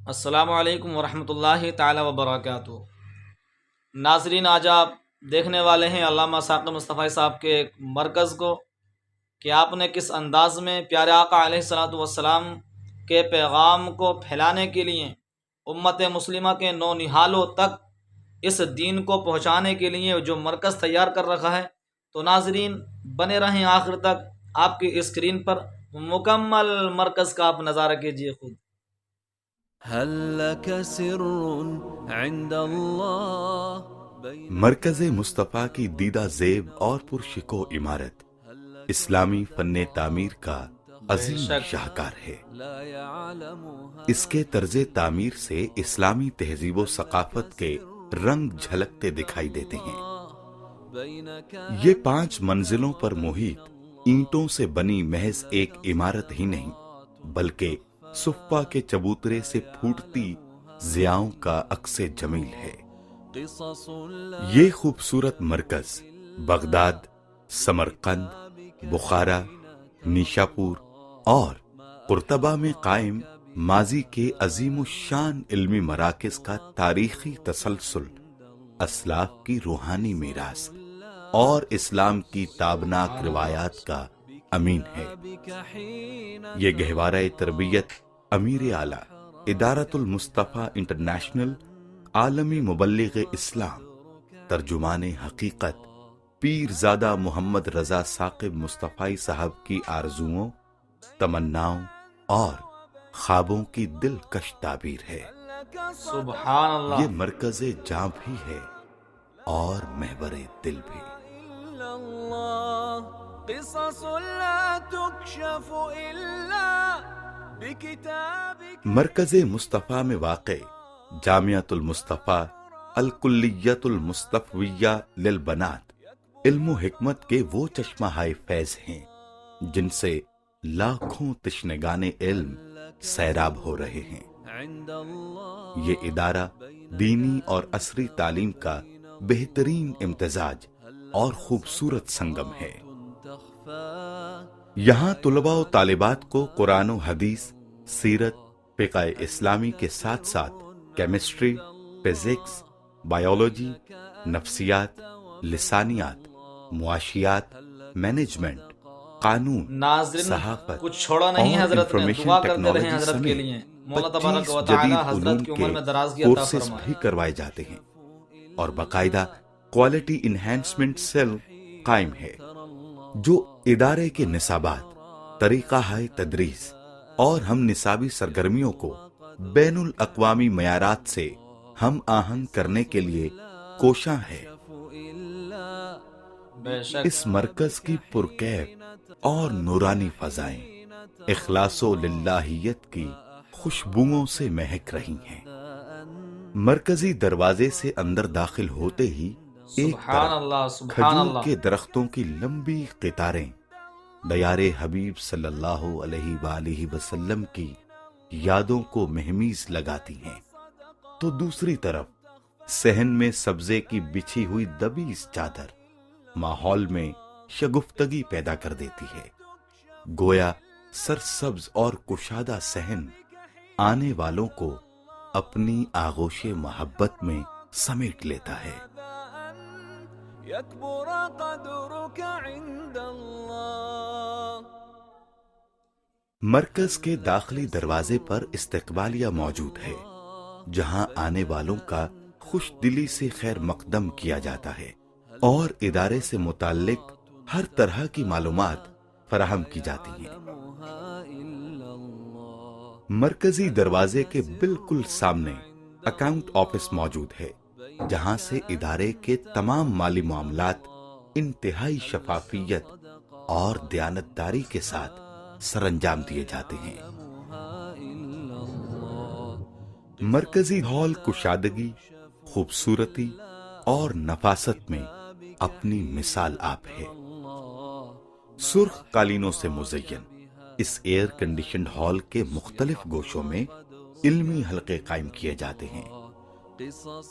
السلام علیکم ورحمۃ اللہ تعالی وبرکاتہ۔ ناظرین، آج آپ دیکھنے والے ہیں علامہ ثاقب مصطفی صاحب کے ایک مرکز کو کہ آپ نے کس انداز میں پیارے آقا علیہ الصلاۃ والسلام کے پیغام کو پھیلانے کے لیے امت مسلمہ کے نونہالوں تک اس دین کو پہنچانے کے لیے جو مرکز تیار کر رکھا ہے۔ تو ناظرین بنے رہیں آخر تک، آپ کی اسکرین پر مکمل مرکز کا آپ نظارہ کیجیے خود۔ هل لك سر عند اللہ مرکز مصطفیٰ کی دیدہ زیب اور پرشکو عمارت اسلامی فن تعمیر کا عظیم شاہکار ہے۔ اس کے طرز تعمیر سے اسلامی تہذیب و ثقافت کے رنگ جھلکتے دکھائی دیتے ہیں۔ یہ 5 منزلوں پر محیط اینٹوں سے بنی محض ایک عمارت ہی نہیں، بلکہ صفہ کے چبوترے سے پھوٹتی ضیاؤں کا عکس جمیل ہے۔ یہ خوبصورت مرکز بغداد، سمرقند، بخارا، نیشاپور اور قرطبہ میں قائم ماضی کے عظیم الشان علمی مراکز کا تاریخی تسلسل، اسلاف کی روحانی میراث اور اسلام کی تابناک روایات کا امین ہے۔ یہ گہوارہ تربیت امیر اعلیٰ ادارۃ المصطفیٰ انٹرنیشنل عالمی مبلغ اسلام ترجمان حقیقت پیرزادہ محمد رضا ثاقب مصطفی صاحب کی آرزوؤں، تمناؤں اور خوابوں کی دلکش تعبیر ہے۔ سبحان اللہ۔ یہ مرکز جاں بھی ہے اور محور دل بھی۔ قصص لا تكشف إلا بكتابك۔ مرکز مصطفیٰ میں واقع جامعۃ المصطفیٰ الکلیۃ المصطفیہ للبنات علم و حکمت کے وہ چشمہ ہائے فیض ہیں جن سے لاکھوں تشنگان علم سیراب ہو رہے ہیں۔ یہ ادارہ دینی اور عصری تعلیم کا بہترین امتزاج اور خوبصورت سنگم ہے۔ یہاں طلباء و طالبات کو قرآن و حدیث، سیرت، فقہ اسلامی کے ساتھ ساتھ کیمسٹری، فزکس، بایولوجی، نفسیات، لسانیات، معاشیات، مینجمنٹ، قانون، ناظرین صحافت کچھ چھوڑا نہیں اور حضرت نے، انفارمیشن دعا کرتے رہیں ٹیکنالوجی حضرت کے سمیت لیے۔ مولا تبارک 25 و تعالی جدید حضرت علوم کی کے عمر میں درازگی عطا کورسز فرمائے۔ بھی کروائے جاتے ہیں اور باقاعدہ کوالٹی انہینسمنٹ سیل قائم ہے جو ادارے کے نصابات، طریقہ ہائے تدریس اور ہم نصابی سرگرمیوں کو بین الاقوامی معیارات سے ہم آہنگ کرنے کے لیے کوشاں ہے۔ بے شک اس مرکز کی پرکیف اور نورانی فضائیں اخلاص و للہیت کی خوشبوؤں سے مہک رہی ہیں۔ مرکزی دروازے سے اندر داخل ہوتے ہی ایک سبحان طرف اللہ، سبحان کھجور اللہ۔ کے درختوں کی لمبی قطاریں دیار حبیب صلی اللہ علیہ وآلہ وسلم کی یادوں کو مہمیز لگاتی ہیں، تو دوسری طرف صحن میں سبزے کی بچھی ہوئی دبیز چادر ماحول میں شگفتگی پیدا کر دیتی ہے۔ گویا سرسبز اور کشادہ صحن آنے والوں کو اپنی آغوش محبت میں سمیٹ لیتا ہے۔ يكبر قدرك عند اللہ۔ مرکز کے داخلی دروازے پر استقبالیہ موجود ہے جہاں آنے والوں کا خوش دلی سے خیر مقدم کیا جاتا ہے اور ادارے سے متعلق ہر طرح کی معلومات فراہم کی جاتی ہیں۔ مرکزی دروازے کے بالکل سامنے اکاؤنٹ آفس موجود ہے جہاں سے ادارے کے تمام مالی معاملات انتہائی شفافیت اور دیانتداری کے ساتھ سر انجام دیے جاتے ہیں۔ مرکزی ہال کشادگی، خوبصورتی اور نفاست میں اپنی مثال آپ ہے۔ سرخ قالینوں سے مزین اس ایئر کنڈیشنڈ ہال کے مختلف گوشوں میں علمی حلقے قائم کیے جاتے ہیں۔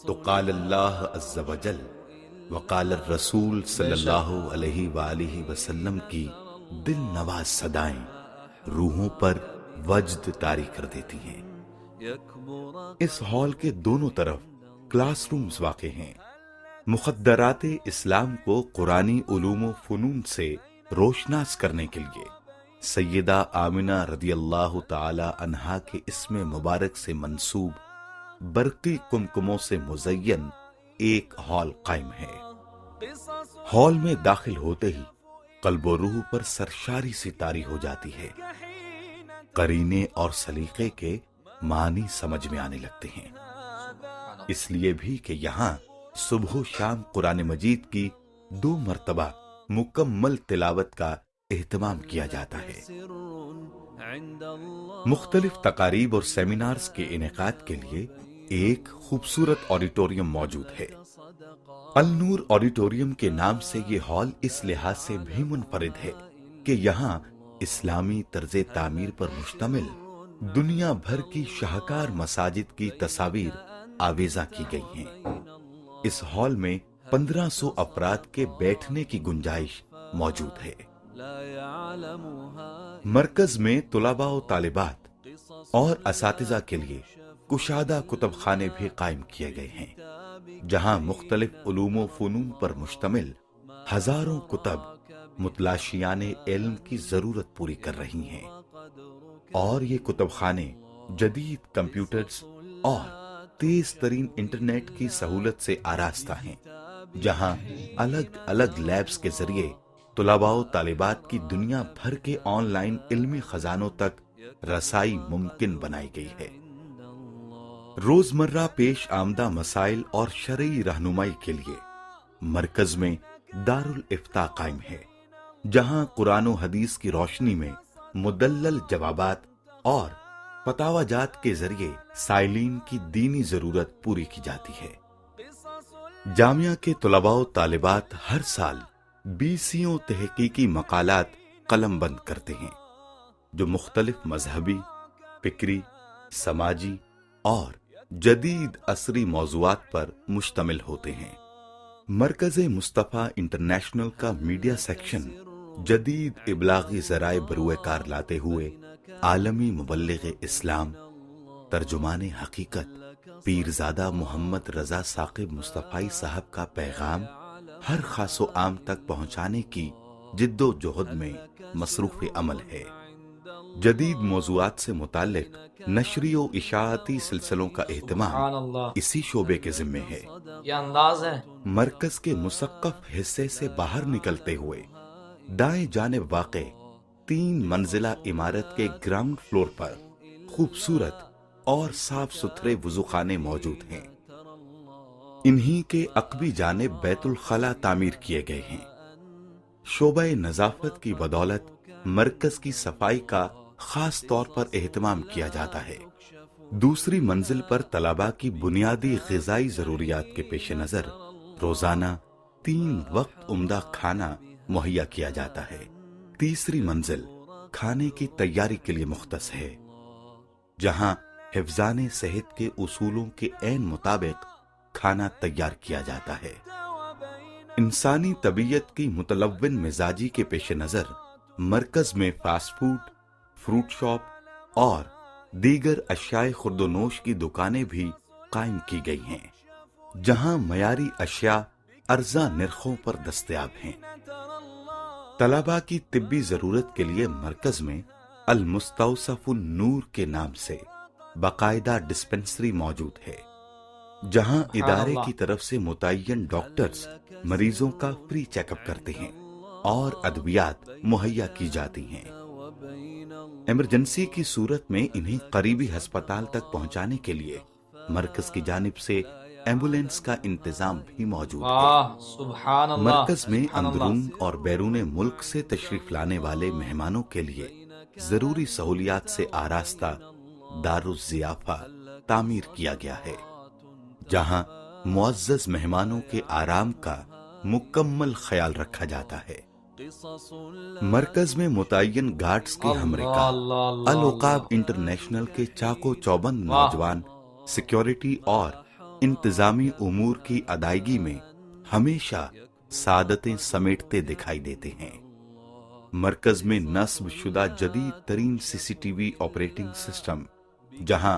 تو قال اللہ عز و جل وقال الرسول صلی اللہ علیہ وآلہ وسلم کی دل نواز صدائیں روحوں پر وجد طاری کر دیتی ہیں۔ اس ہال کے دونوں طرف کلاس رومز واقع ہیں۔ مخدرات اسلام کو قرآنی علوم و فنون سے روشناس کرنے کے لیے سیدہ آمنہ رضی اللہ تعالی عنہا کے اسم مبارک سے منسوب برقی کمکموں سے مزین ایک ہال قائم ہے۔ ہال میں داخل ہوتے ہی قلب و روح پر سرشاری سی طاری ہو جاتی ہے۔ قرینے اور سلیقے کے معنی سمجھ میں آنے لگتے ہیں، اس لیے بھی کہ یہاں صبح و شام قرآن مجید کی 2 مرتبہ مکمل تلاوت کا اہتمام کیا جاتا ہے۔ مختلف تقاریب اور سیمینارز کے انعقاد کے لیے ایک خوبصورت آڈیٹوریم موجود ہے۔ النور آڈیٹوریم کے نام سے یہ ہال اس لحاظ سے بھی منفرد ہے کہ یہاں اسلامی طرز تعمیر پر مشتمل دنیا بھر کی شاہکار مساجد کی تصاویر آویزاں کی گئی ہیں۔ اس ہال میں 1500 افراد کے بیٹھنے کی گنجائش موجود ہے۔ مرکز میں طلباء و طالبات اور اساتذہ کے لیے کشادہ کتب خانے بھی قائم کیے گئے ہیں، جہاں مختلف علوم و فنون پر مشتمل ہزاروں کتب متلاشیان علم کی ضرورت پوری کر رہی ہیں، اور یہ کتب خانے جدید کمپیوٹرز اور تیز ترین انٹرنیٹ کی سہولت سے آراستہ ہیں، جہاں الگ الگ لیبز کے ذریعے طلباء و طالبات کی دنیا بھر کے آن لائن علمی خزانوں تک رسائی ممکن بنائی گئی ہے۔ روزمرہ پیش آمدہ مسائل اور شرعی رہنمائی کے لیے مرکز میں دارالافتاء قائم ہے، جہاں قرآن و حدیث کی روشنی میں مدلل جوابات اور فتاوی جات کے ذریعے سائلین کی دینی ضرورت پوری کی جاتی ہے۔ جامعہ کے طلباء و طالبات ہر سال 20 تحقیقی مقالات قلم بند کرتے ہیں، جو مختلف مذہبی، فکری، سماجی اور جدید عصری موضوعات پر مشتمل ہوتے ہیں۔ مرکز مصطفیٰ انٹرنیشنل کا میڈیا سیکشن جدید ابلاغی ذرائع بروئے کار لاتے ہوئے عالمی مبلغ اسلام، ترجمان حقیقت پیرزادہ محمد رضا ثاقب مصطفی صاحب کا پیغام ہر خاص و عام تک پہنچانے کی جد و جہد میں مصروف عمل ہے۔ جدید موضوعات سے متعلق نشری و اشاعتی سلسلوں کا سبحان اہتمام اللہ، اسی شعبے کے ذمے ہے۔ یہ انداز ہے۔ مرکز کے مثقف حصے سے باہر نکلتے ہوئے دائیں جانب واقع 3 منزلہ عمارت کے گراؤنڈ فلور پر خوبصورت اور صاف ستھرے وضوخانے موجود ہیں۔ انہی کے عقبی جانب بیت الخلا تعمیر کیے گئے ہیں۔ شعبہ نظافت کی بدولت مرکز کی صفائی کا خاص طور پر اہتمام کیا جاتا ہے۔ دوسری منزل پر طلباء کی بنیادی غذائی ضروریات کے پیش نظر روزانہ 3 وقت عمدہ کھانا مہیا کیا جاتا ہے۔ تیسری منزل کھانے کی تیاری کے لیے مختص ہے، جہاں حفظان صحت کے اصولوں کے عین مطابق کھانا تیار کیا جاتا ہے۔ انسانی طبیعت کی متلون مزاجی کے پیش نظر مرکز میں فاسٹ فوڈ، فروٹ شاپ اور دیگر اشیاء خورد و نوش کی دکانیں بھی قائم کی گئی ہیں، جہاں معیاری اشیاء ارزاں نرخوں پر دستیاب ہیں۔ طلباء کی طبی ضرورت کے لیے مرکز میں المستوصف النور کے نام سے باقاعدہ ڈسپنسری موجود ہے، جہاں ادارے کی طرف سے متعین ڈاکٹرز مریضوں کا فری چیک اپ کرتے ہیں اور ادویات مہیا کی جاتی ہیں۔ ایمرجنسی کی صورت میں انہیں قریبی ہسپتال تک پہنچانے کے لیے مرکز کی جانب سے ایمبولینس کا انتظام بھی موجود ہے۔ واہ سبحان اللہ، مرکز میں سبحان اللہ۔ اندرون اور بیرون ملک سے تشریف لانے والے مہمانوں کے لیے ضروری سہولیات سے آراستہ دارالضیافہ تعمیر کیا گیا ہے، جہاں معزز مہمانوں کے آرام کا مکمل خیال رکھا جاتا ہے۔ مرکز میں متعین گارڈز کی ہمراہ العقاب انٹرنیشنل کے چاق و چوبند نوجوان سیکیورٹی اور انتظامی امور کی ادائیگی میں ہمیشہ سعادتیں سمیٹتے دکھائی دیتے ہیں۔ مرکز میں نصب شدہ جدید ترین CCTV آپریٹنگ سسٹم، جہاں